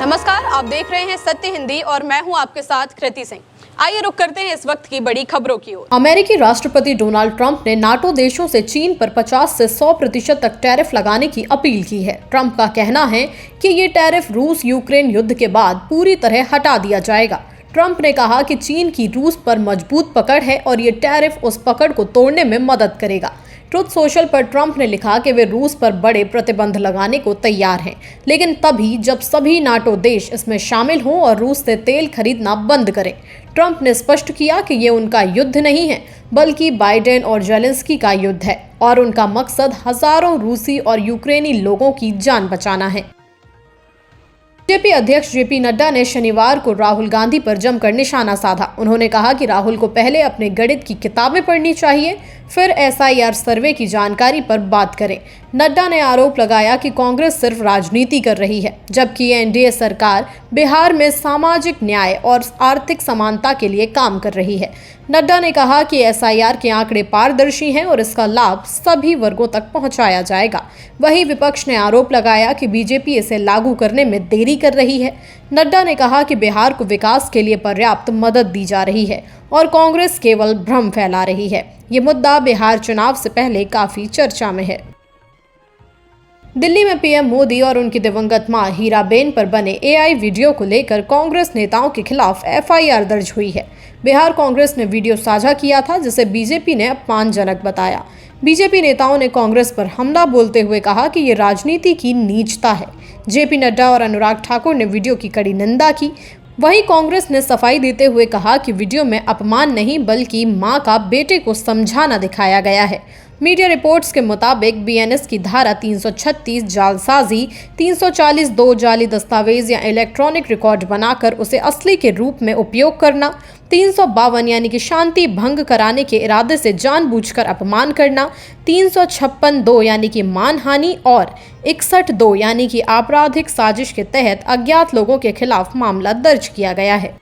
नमस्कार, आप देख रहे हैं सत्य हिंदी और मैं हूं आपके साथ कृति सिंह। आइए रुक करते हैं इस वक्त की बड़ी खबरों की ओर। अमेरिकी राष्ट्रपति डोनाल्ड ट्रंप ने नाटो देशों से चीन पर 50 से 100% तक टैरिफ लगाने की अपील की है। ट्रंप का कहना है कि ये टैरिफ रूस यूक्रेन युद्ध के बाद पूरी तरह हटा दिया जाएगा। ट्रंप ने कहा कि चीन की रूस पर मजबूत पकड़ है और ये टैरिफ उस पकड़ को तोड़ने में मदद करेगा। ट्रुथ सोशल पर ट्रंप ने लिखा कि वे रूस पर बड़े प्रतिबंध लगाने को तैयार हैं, लेकिन तभी जब सभी नाटो देश इसमें शामिल हों और रूस से तेल खरीदना बंद करें। ट्रंप ने स्पष्ट किया कि ये उनका युद्ध नहीं है, बल्कि बाइडेन और जेलेंस्की का युद्ध है और उनका मकसद हजारों रूसी और यूक्रेनी लोगों की जान बचाना है। बीजेपी अध्यक्ष जेपी नड्डा ने शनिवार को राहुल गांधी पर जमकर निशाना साधा। उन्होंने कहा कि राहुल को पहले अपने गणित की किताबें पढ़नी चाहिए, फिर एसआईआर सर्वे की जानकारी पर बात करें। नड्डा ने आरोप लगाया कि कांग्रेस सिर्फ राजनीति कर रही है, जबकि एनडीए सरकार बिहार में सामाजिक न्याय और आर्थिक समानता के लिए काम कर रही है। नड्डा ने कहा कि एसआईआर के आंकड़े पारदर्शी हैं और इसका लाभ सभी वर्गों तक पहुंचाया जाएगा। वहीं विपक्ष ने आरोप लगाया कि बीजेपी इसे लागू करने में देरी कर रही है। नड्डा ने कहा कि बिहार को विकास के लिए पर्याप्त मदद दी जा रही है और कांग्रेस केवल भ्रम फैला रही है। ये मुद्दा बिहार चुनाव से पहले काफी चर्चा में है। दिल्ली में पीएम मोदी और उनकी दिवंगत मां हीराबेन पर बने एआई वीडियो को लेकर कांग्रेस नेताओं के खिलाफ एफआईआर दर्ज हुई है। बिहार कांग्रेस ने वीडियो साझा किया था, जिसे बीजेपी ने अपमानजनक बताया। बीजेपी नेताओं ने कांग्रेस पर हमला बोलते हुए कहा कि ये राजनीति की नीचता है। जेपी नड्डा और अनुराग ठाकुर ने वीडियो की कड़ी निंदा की। वहीं कांग्रेस ने सफाई देते हुए कहा कि वीडियो में अपमान नहीं, बल्कि मां का बेटे को समझाना दिखाया गया है। मीडिया रिपोर्ट्स के मुताबिक बीएनएस की धारा 336 जालसाजी, 340 दो जाली दस्तावेज या इलेक्ट्रॉनिक रिकॉर्ड बनाकर उसे असली के रूप में उपयोग करना, 352 यानी कि शांति भंग कराने के इरादे से जानबूझकर अपमान करना, 356(2) यानी कि मानहानि और 61(2) यानी कि आपराधिक साजिश के तहत अज्ञात लोगों के खिलाफ मामला दर्ज किया गया है।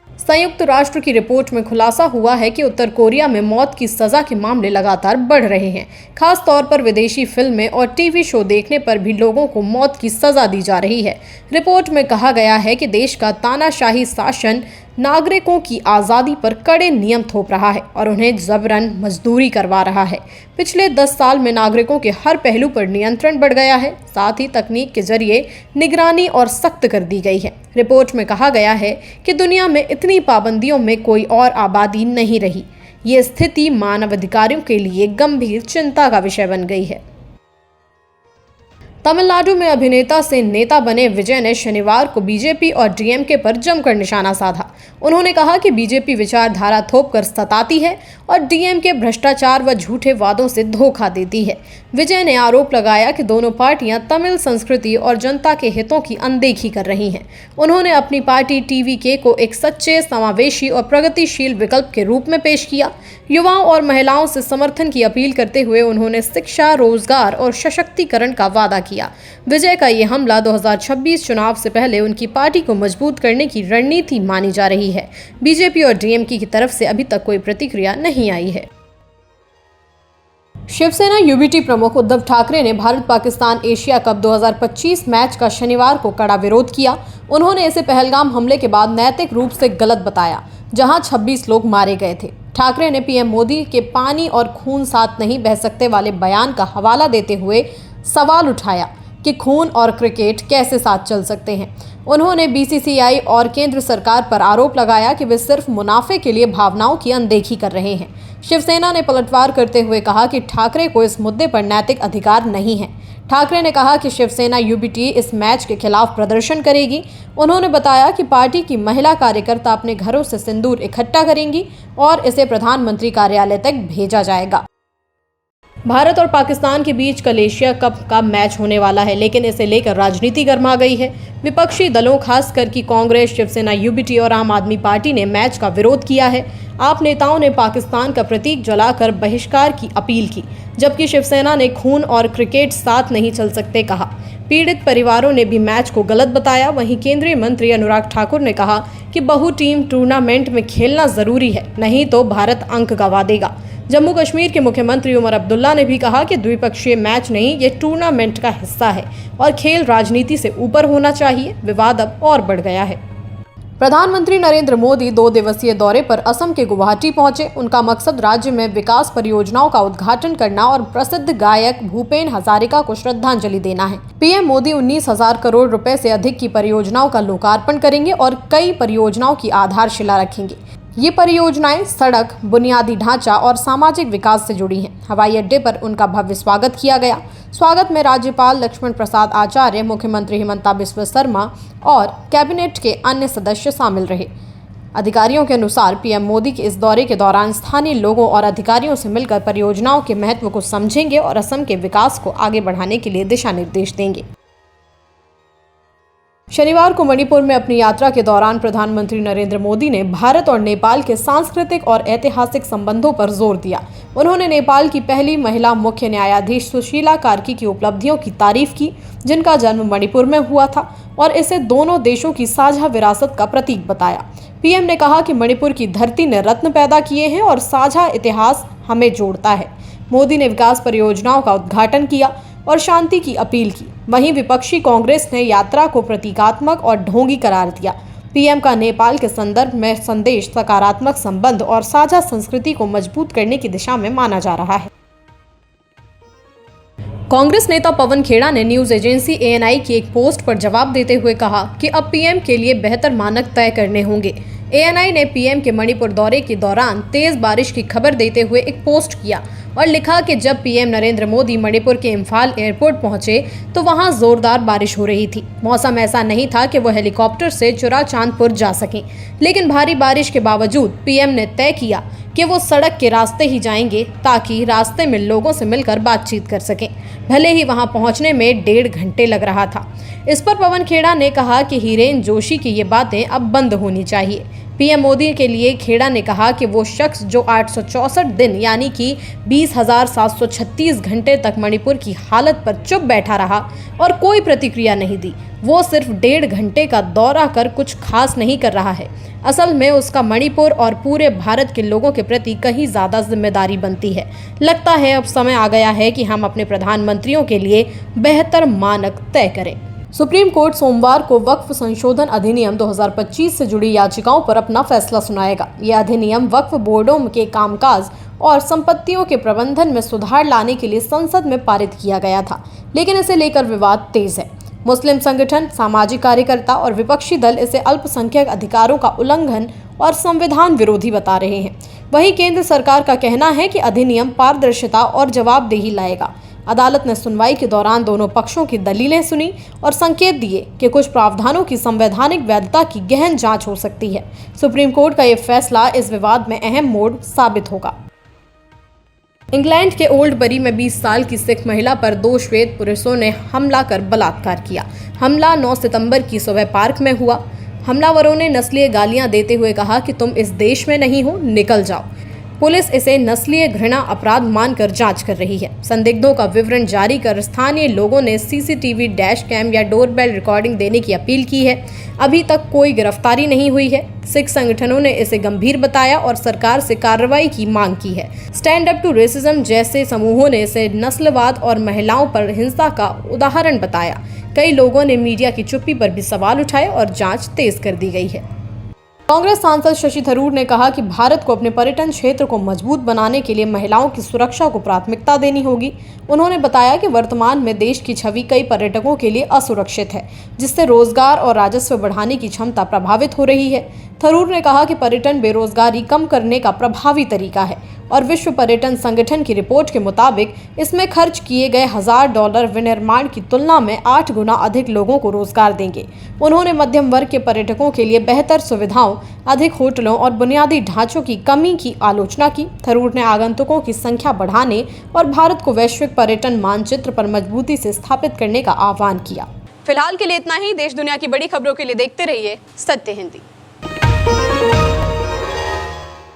संयुक्त राष्ट्र की रिपोर्ट में खुलासा हुआ है कि उत्तर कोरिया में मौत की सजा के मामले लगातार बढ़ रहे हैं। खास तौर पर विदेशी फिल्में और टीवी शो देखने पर भी लोगों को मौत की सजा दी जा रही है। रिपोर्ट में कहा गया है कि देश का तानाशाही शासन नागरिकों की आज़ादी पर कड़े नियम थोप रहा है और उन्हें जबरन मजदूरी करवा रहा है। पिछले 10 साल में नागरिकों के हर पहलू पर नियंत्रण बढ़ गया है, साथ ही तकनीक के जरिए निगरानी और सख्त कर दी गई है। रिपोर्ट में कहा गया है कि दुनिया में इतनी पाबंदियों में कोई और आबादी नहीं रही। ये स्थिति मानवाधिकारों के लिए गंभीर चिंता का विषय बन गई है। तमिलनाडु में अभिनेता से नेता बने विजय ने शनिवार को बीजेपी और डीएमके पर जमकर निशाना साधा। उन्होंने कहा कि बीजेपी विचारधारा थोपकर सताती है और डीएमके भ्रष्टाचार व झूठे वादों से धोखा देती है। विजय ने आरोप लगाया कि दोनों पार्टियां तमिल संस्कृति और जनता के हितों की अनदेखी कर रही हैं। उन्होंने अपनी पार्टी टीवीके को एक सच्चे, समावेशी और प्रगतिशील विकल्प के रूप में पेश किया। युवाओं और महिलाओं से समर्थन की अपील करते हुए उन्होंने शिक्षा, रोजगार और सशक्तिकरण का वादा किया। विजय का ये हमला 2026 चुनाव से पहले उनकी पार्टी को मजबूत करने की रणनीति मानी जा रही है। बीजेपी और डीएमके की तरफ से अभी तक कोई प्रतिक्रिया नहीं आई है। शिवसेना यूबीटी प्रमुख उद्धव ठाकरे ने Bharat Pakistan Asia cup 2025 match का शनिवार को कड़ा विरोध किया। उन्होंने इसे पहलगाम हमले के बाद नैतिक रूप से गलत बताया, जहां 26 लोग मारे गए थे। ठाकरे ने पीएम मोदी के पानी और खून साथ नहीं बह सकते वाले बयान का हवाला देते हुए सवाल उठाया कि खून और क्रिकेट कैसे साथ चल सकते हैं। उन्होंने बीसीसीआई और केंद्र सरकार पर आरोप लगाया कि वे सिर्फ मुनाफे के लिए भावनाओं की अनदेखी कर रहे हैं। शिवसेना ने पलटवार करते हुए कहा कि ठाकरे को इस मुद्दे पर नैतिक अधिकार नहीं है। ठाकरे ने कहा कि शिवसेना यूबीटी इस मैच के खिलाफ प्रदर्शन करेगी। उन्होंने बताया कि पार्टी की महिला कार्यकर्ता अपने घरों से सिंदूर इकट्ठा करेंगी और इसे प्रधानमंत्री कार्यालय तक भेजा जाएगा। भारत और पाकिस्तान के बीच कल एशिया कप का मैच होने वाला है, लेकिन इसे लेकर राजनीति गर्मा गई है। विपक्षी दलों, खासकर कि कांग्रेस, शिवसेना यूबीटी और आम आदमी पार्टी ने मैच का विरोध किया है। आप नेताओं ने पाकिस्तान का प्रतीक जलाकर बहिष्कार की अपील की, जबकि शिवसेना ने खून और क्रिकेट साथ नहीं चल सकते कहा। पीड़ित परिवारों ने भी मैच को गलत बताया। वहीं केंद्रीय मंत्री अनुराग ठाकुर ने कहा कि बहु टीम टूर्नामेंट में खेलना जरूरी है, नहीं तो भारत अंक गंवा देगा। जम्मू कश्मीर के मुख्यमंत्री उमर अब्दुल्ला ने भी कहा कि द्विपक्षीय मैच नहीं, ये टूर्नामेंट का हिस्सा है और खेल राजनीति से ऊपर होना चाहिए। विवाद अब और बढ़ गया है। प्रधानमंत्री नरेंद्र मोदी 2 दिवसीय दौरे पर असम के गुवाहाटी पहुंचे। उनका मकसद राज्य में विकास परियोजनाओं का उद्घाटन करना और प्रसिद्ध गायक भूपेन हजारिका को श्रद्धांजलि देना है। पीएम मोदी 19,000 करोड़ रुपए से अधिक की परियोजनाओं का लोकार्पण करेंगे और कई परियोजनाओं की आधारशिला रखेंगे। ये परियोजनाएं सड़क, बुनियादी ढांचा और सामाजिक विकास से जुड़ी हैं। हवाई अड्डे पर उनका भव्य स्वागत किया गया। स्वागत में राज्यपाल लक्ष्मण प्रसाद आचार्य, मुख्यमंत्री हिमंता बिस्वा शर्मा और कैबिनेट के अन्य सदस्य शामिल रहे। अधिकारियों के अनुसार पीएम मोदी के इस दौरे के दौरान स्थानीय लोगों और अधिकारियों से मिलकर परियोजनाओं के महत्व को समझेंगे और असम के विकास को आगे बढ़ाने के लिए दिशा निर्देश देंगे। शनिवार को मणिपुर में अपनी यात्रा के दौरान प्रधानमंत्री नरेंद्र मोदी ने भारत और नेपाल के सांस्कृतिक और ऐतिहासिक संबंधों पर जोर दिया। उन्होंने नेपाल की पहली महिला मुख्य न्यायाधीश सुशीला कार्की की उपलब्धियों की तारीफ की, जिनका जन्म मणिपुर में हुआ था, और इसे दोनों देशों की साझा विरासत का प्रतीक बताया। पीएम ने कहा कि मणिपुर की धरती ने रत्न पैदा किए हैं और साझा इतिहास हमें जोड़ता है। मोदी ने विकास परियोजनाओं का उद्घाटन किया और शांति की अपील की। वहीं विपक्षी कांग्रेस ने यात्रा को प्रतीकात्मक और ढोंगी करार दिया। पीएम का नेपाल के संदर्भ में संदेश सकारात्मक संबंध और साझा संस्कृति को मजबूत करने की दिशा में माना जा रहा है। कांग्रेस नेता पवन खेड़ा ने न्यूज एजेंसी ANI की एक पोस्ट पर जवाब देते हुए कहा कि अब पीएम के लिए बेहतर मानक तय करने होंगे। ANI ने पीएम के मणिपुर दौरे के दौरान तेज बारिश की खबर देते हुए एक पोस्ट किया और लिखा कि जब पीएम नरेंद्र मोदी मणिपुर के इम्फाल एयरपोर्ट पहुंचे तो वहां जोरदार बारिश हो रही थी। मौसम ऐसा नहीं था कि वो हेलीकॉप्टर से चुराचांदपुर जा सकें, लेकिन भारी बारिश के बावजूद पीएम ने तय किया कि वो सड़क के रास्ते ही जाएंगे ताकि रास्ते में लोगों से मिलकर बातचीत कर सकें, भले ही वहां पहुंचने में 1.5 घंटे लग रहा था। इस पर पवन खेड़ा ने कहा कि हिरेन जोशी की ये बातें अब बंद होनी चाहिए। पीएम मोदी के लिए खेड़ा ने कहा कि वो शख्स जो 864 दिन यानी कि 20,736 घंटे तक मणिपुर की हालत पर चुप बैठा रहा और कोई प्रतिक्रिया नहीं दी, वो सिर्फ 1.5 घंटे का दौरा कर कुछ खास नहीं कर रहा है। असल में उसका मणिपुर और पूरे भारत के लोगों के प्रति कहीं ज्यादा जिम्मेदारी बनती है। लगता है अब समय आ गया है कि हम अपने प्रधानमंत्रियों के लिए बेहतर मानक तय करें। सुप्रीम कोर्ट सोमवार को वक्फ संशोधन अधिनियम 2025 से जुड़ी याचिकाओं पर अपना फैसला सुनाएगा। यह अधिनियम वक्फ बोर्डों के कामकाज और संपत्तियों के प्रबंधन में सुधार लाने के लिए संसद में पारित किया गया था, लेकिन इसे लेकर विवाद तेज है। मुस्लिम संगठन, सामाजिक कार्यकर्ता और विपक्षी दल इसे अल्पसंख्यक अधिकारों का उल्लंघन और संविधान विरोधी बता रहे हैं। वहीं केंद्र सरकार का कहना है कि अधिनियम पारदर्शिता और जवाबदेही लाएगा। अदालत ने सुनवाई के दौरान दोनों पक्षों की दलीलें सुनी और संकेत दिए कि कुछ प्रावधानों की संवैधानिक वैधता की गहन जांच हो सकती है। सुप्रीम कोर्ट का यह फैसला इस विवाद में अहम मोड़ साबित होगा। इंग्लैंड के ओल्ड बरी में 20 साल की सिख महिला पर 2 श्वेत पुरुषों ने हमला कर बलात्कार किया। हमला 9 सितंबर की सुबह पार्क में हुआ। हमलावरों ने नस्लीय गालियां देते हुए कहा कि तुम इस देश में नहीं हो, निकल जाओ। पुलिस इसे नस्लीय घृणा अपराध मानकर जांच कर रही है। संदिग्धों का विवरण जारी कर स्थानीय लोगों ने CCTV डैश कैम या डोरबेल रिकॉर्डिंग देने की अपील की है। अभी तक कोई गिरफ्तारी नहीं हुई है। सिख संगठनों ने इसे गंभीर बताया और सरकार से कार्रवाई की मांग की है। स्टैंड अप टू रेसिज्म जैसे समूहों ने इसे नस्लवाद और महिलाओं पर हिंसा का उदाहरण बताया। कई लोगों ने मीडिया की चुप्पी पर भी सवाल उठाए और जांच तेज कर दी गई है। कांग्रेस सांसद शशि थरूर ने कहा कि भारत को अपने पर्यटन क्षेत्र को मजबूत बनाने के लिए महिलाओं की सुरक्षा को प्राथमिकता देनी होगी। उन्होंने बताया कि वर्तमान में देश की छवि कई पर्यटकों के लिए असुरक्षित है, जिससे रोजगार और राजस्व बढ़ाने की क्षमता प्रभावित हो रही है। थरूर ने कहा कि पर्यटन बेरोजगारी कम करने का प्रभावी तरीका है और विश्व पर्यटन संगठन की रिपोर्ट के मुताबिक इसमें खर्च किए गए $1000 विनिर्माण की तुलना में 8 गुना अधिक लोगों को रोजगार देंगे। उन्होंने मध्यम वर्ग के पर्यटकों के लिए बेहतर सुविधाओं, अधिक होटलों और बुनियादी ढांचों की कमी की आलोचना की। थरूर ने आगंतुकों की संख्या बढ़ाने और भारत को वैश्विक पर्यटन मानचित्र पर मजबूती से स्थापित करने का आह्वान किया। फिलहाल के लिए इतना ही। देश दुनिया की बड़ी खबरों के लिए देखते रहिए सत्य हिंदी।